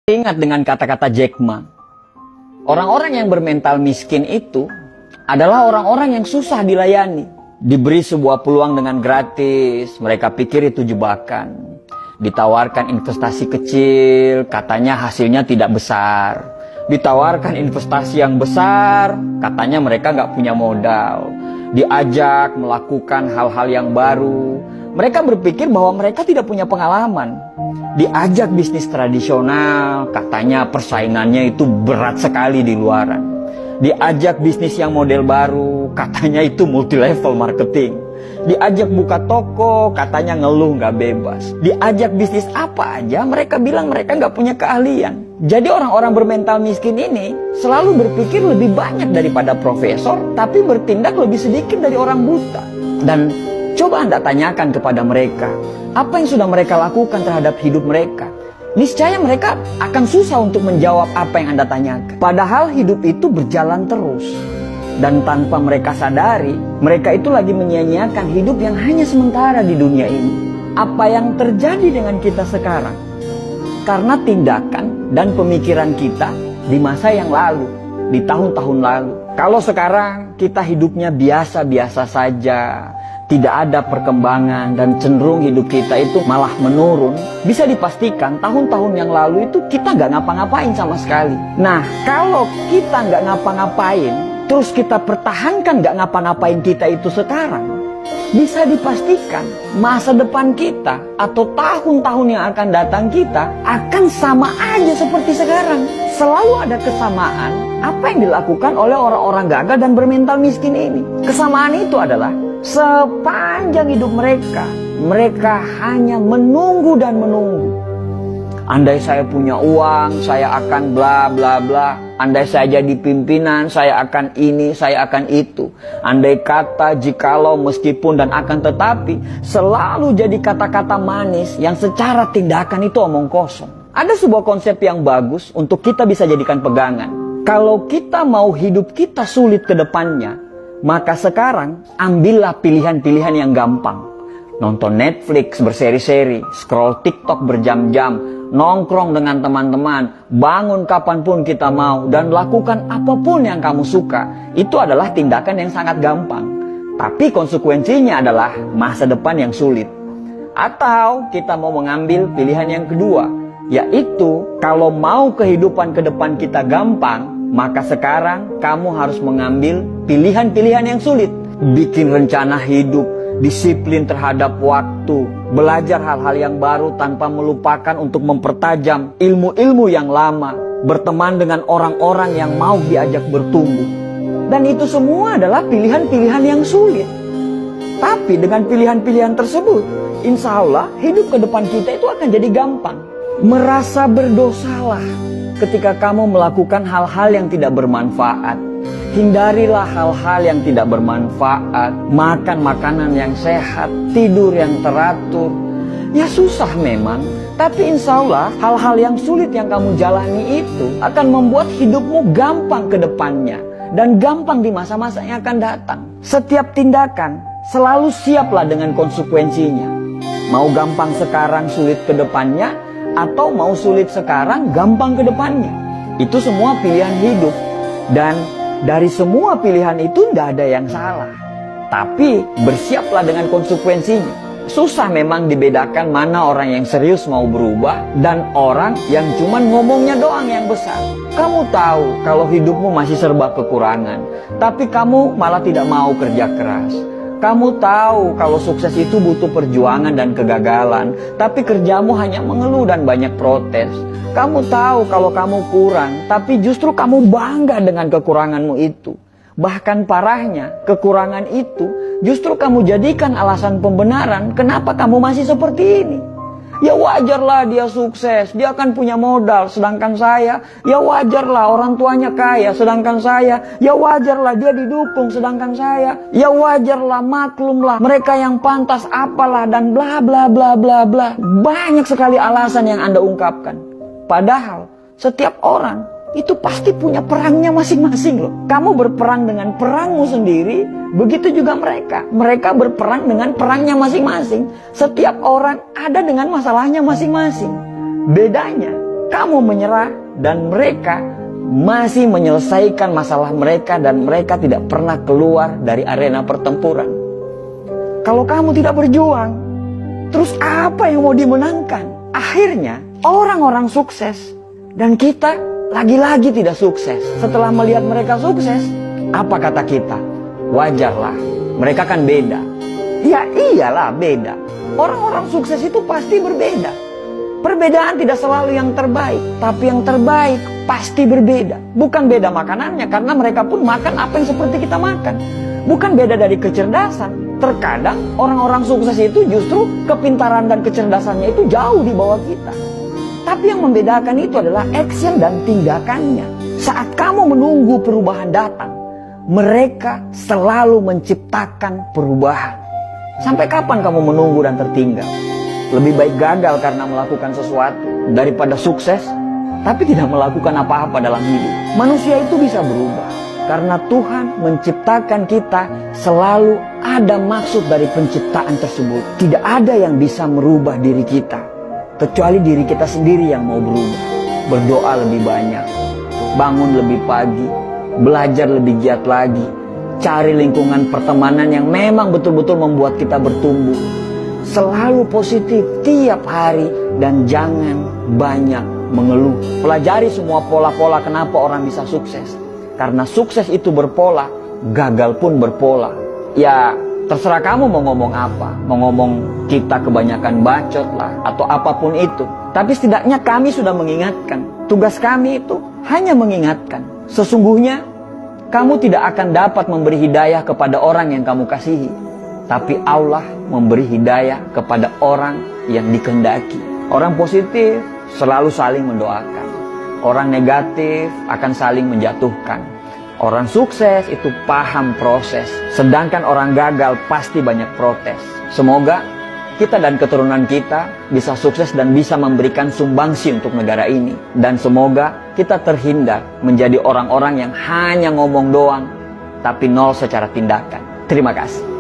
Ingat dengan kata-kata Jack Ma. Orang-orang yang bermental miskin itu adalah orang-orang yang susah dilayani. Diberi sebuah peluang dengan gratis, mereka pikir itu jebakan. Ditawarkan investasi kecil, katanya hasilnya tidak besar. Ditawarkan investasi yang besar, katanya mereka nggak punya modal. Diajak melakukan hal-hal yang baru, mereka berpikir bahwa mereka tidak punya pengalaman. Diajak bisnis tradisional, katanya persaingannya itu berat sekali di luaran. Diajak bisnis yang model baru, katanya itu multi level marketing. Diajak buka toko, katanya ngeluh nggak bebas. Diajak bisnis apa aja, mereka bilang mereka nggak punya keahlian. Jadi orang-orang bermental miskin ini selalu berpikir lebih banyak daripada profesor, tapi bertindak lebih sedikit dari orang buta. Dan coba Anda tanyakan kepada mereka, apa yang sudah mereka lakukan terhadap hidup mereka? Niscaya mereka akan susah untuk menjawab apa yang Anda tanyakan. Padahal hidup itu berjalan terus. Dan tanpa mereka sadari, mereka itu lagi menyia-nyiakan hidup yang hanya sementara di dunia ini. Apa yang terjadi dengan kita sekarang? Karena tindakan dan pemikiran kita di masa yang lalu, di tahun-tahun lalu. Kalau sekarang kita hidupnya biasa-biasa saja, tidak ada perkembangan dan cenderung hidup kita itu malah menurun, bisa dipastikan tahun-tahun yang lalu itu kita nggak ngapa-ngapain sama sekali. Nah, kalau kita nggak ngapa-ngapain, terus kita pertahankan nggak ngapa-ngapain kita itu sekarang, bisa dipastikan masa depan kita atau tahun-tahun yang akan datang kita akan sama aja seperti sekarang. Selalu ada kesamaan apa yang dilakukan oleh orang-orang gagal dan bermental miskin ini. Kesamaan itu adalah sepanjang hidup mereka, mereka hanya menunggu dan menunggu. Andai saya punya uang, saya akan bla bla bla. Andai saya jadi pimpinan, saya akan ini, saya akan itu. Andai kata, jikalau, meskipun, dan akan tetapi, selalu jadi kata-kata manis yang secara tindakan itu omong kosong. Ada sebuah konsep yang bagus untuk kita bisa jadikan pegangan. Kalau kita mau hidup kita sulit ke depannya, maka sekarang ambillah pilihan-pilihan yang gampang. Nonton Netflix berseri-seri, scroll TikTok berjam-jam, nongkrong dengan teman-teman, bangun kapanpun kita mau, dan lakukan apapun yang kamu suka. Itu adalah tindakan yang sangat gampang. Tapi konsekuensinya adalah masa depan yang sulit. Atau kita mau mengambil pilihan yang kedua, yaitu kalau mau kehidupan ke depan kita gampang, maka sekarang kamu harus mengambil pilihan-pilihan yang sulit. Bikin rencana hidup, disiplin terhadap waktu, belajar hal-hal yang baru tanpa melupakan untuk mempertajam ilmu-ilmu yang lama, berteman dengan orang-orang yang mau diajak bertumbuh. Dan itu semua adalah pilihan-pilihan yang sulit. Tapi dengan pilihan-pilihan tersebut, insya Allah hidup ke depan kita itu akan jadi gampang. Merasa berdosalah ketika kamu melakukan hal-hal yang tidak bermanfaat. Hindarilah hal-hal yang tidak bermanfaat, makan makanan yang sehat, tidur yang teratur. Ya susah memang, tapi insya Allah hal-hal yang sulit yang kamu jalani itu akan membuat hidupmu gampang ke depannya. Dan gampang di masa-masa yang akan datang. Setiap tindakan selalu siaplah dengan konsekuensinya. Mau gampang sekarang sulit ke depannya, atau mau sulit sekarang gampang ke depannya. Itu semua pilihan hidup. Dan dari semua pilihan itu tidak ada yang salah. Tapi bersiaplah dengan konsekuensinya. Susah memang dibedakan mana orang yang serius mau berubah dan orang yang cuman ngomongnya doang yang besar. Kamu tahu kalau hidupmu masih serba kekurangan, tapi kamu malah tidak mau kerja keras. Kamu tahu kalau sukses itu butuh perjuangan dan kegagalan, tapi kerjamu hanya mengeluh dan banyak protes. Kamu tahu kalau kamu kurang, tapi justru kamu bangga dengan kekuranganmu itu. Bahkan parahnya, kekurangan itu justru kamu jadikan alasan pembenaran kenapa kamu masih seperti ini. Ya wajarlah dia sukses, dia akan punya modal, sedangkan saya, ya wajarlah orang tuanya kaya, sedangkan saya, ya wajarlah dia didukung, sedangkan saya, ya wajarlah, maklumlah, mereka yang pantas apalah, dan bla bla bla bla bla. Banyak sekali alasan yang Anda ungkapkan. Padahal setiap orang itu pasti punya perangnya masing-masing loh. Kamu berperang dengan perangmu sendiri, begitu juga mereka. Mereka berperang dengan perangnya masing-masing. Setiap orang ada dengan masalahnya masing-masing. Bedanya, kamu menyerah dan mereka masih menyelesaikan masalah mereka dan mereka tidak pernah keluar dari arena pertempuran. Kalau kamu tidak berjuang, terus apa yang mau dimenangkan? Akhirnya orang-orang sukses dan kita lagi-lagi tidak sukses. Setelah melihat mereka sukses, apa kata kita? Wajarlah, mereka kan beda. Ya iyalah beda. Orang-orang sukses itu pasti berbeda. Perbedaan tidak selalu yang terbaik, tapi yang terbaik pasti berbeda. Bukan beda makanannya, karena mereka pun makan apa yang seperti kita makan. Bukan beda dari kecerdasan. Terkadang orang-orang sukses itu justru kepintaran dan kecerdasannya itu jauh di bawah kita. Tapi yang membedakan itu adalah action dan tindakannya. Saat kamu menunggu perubahan datang, mereka selalu menciptakan perubahan. Sampai kapan kamu menunggu dan tertinggal? Lebih baik gagal karena melakukan sesuatu daripada sukses tapi tidak melakukan apa-apa dalam hidup. Manusia itu bisa berubah karena Tuhan menciptakan kita, selalu ada maksud dari penciptaan tersebut. Tidak ada yang bisa merubah diri kita kecuali diri kita sendiri yang mau berubah. Berdoa lebih banyak, bangun lebih pagi, belajar lebih giat lagi, cari lingkungan pertemanan yang memang betul-betul membuat kita bertumbuh. Selalu positif tiap hari dan jangan banyak mengeluh. Pelajari semua pola-pola kenapa orang bisa sukses. Karena sukses itu berpola, gagal pun berpola. Ya terserah kamu mau ngomong apa. Mau ngomong kita kebanyakan bacot lah atau apapun itu. Tapi setidaknya kami sudah mengingatkan. Tugas kami itu hanya mengingatkan. Sesungguhnya kamu tidak akan dapat memberi hidayah kepada orang yang kamu kasihi. Tapi Allah memberi hidayah kepada orang yang dikehendaki. Orang positif selalu saling mendoakan. Orang negatif akan saling menjatuhkan. Orang sukses itu paham proses. Sedangkan orang gagal pasti banyak protes. Semoga kita dan keturunan kita bisa sukses dan bisa memberikan sumbangsi untuk negara ini. Dan semoga kita terhindar menjadi orang-orang yang hanya ngomong doang, tapi nol secara tindakan. Terima kasih.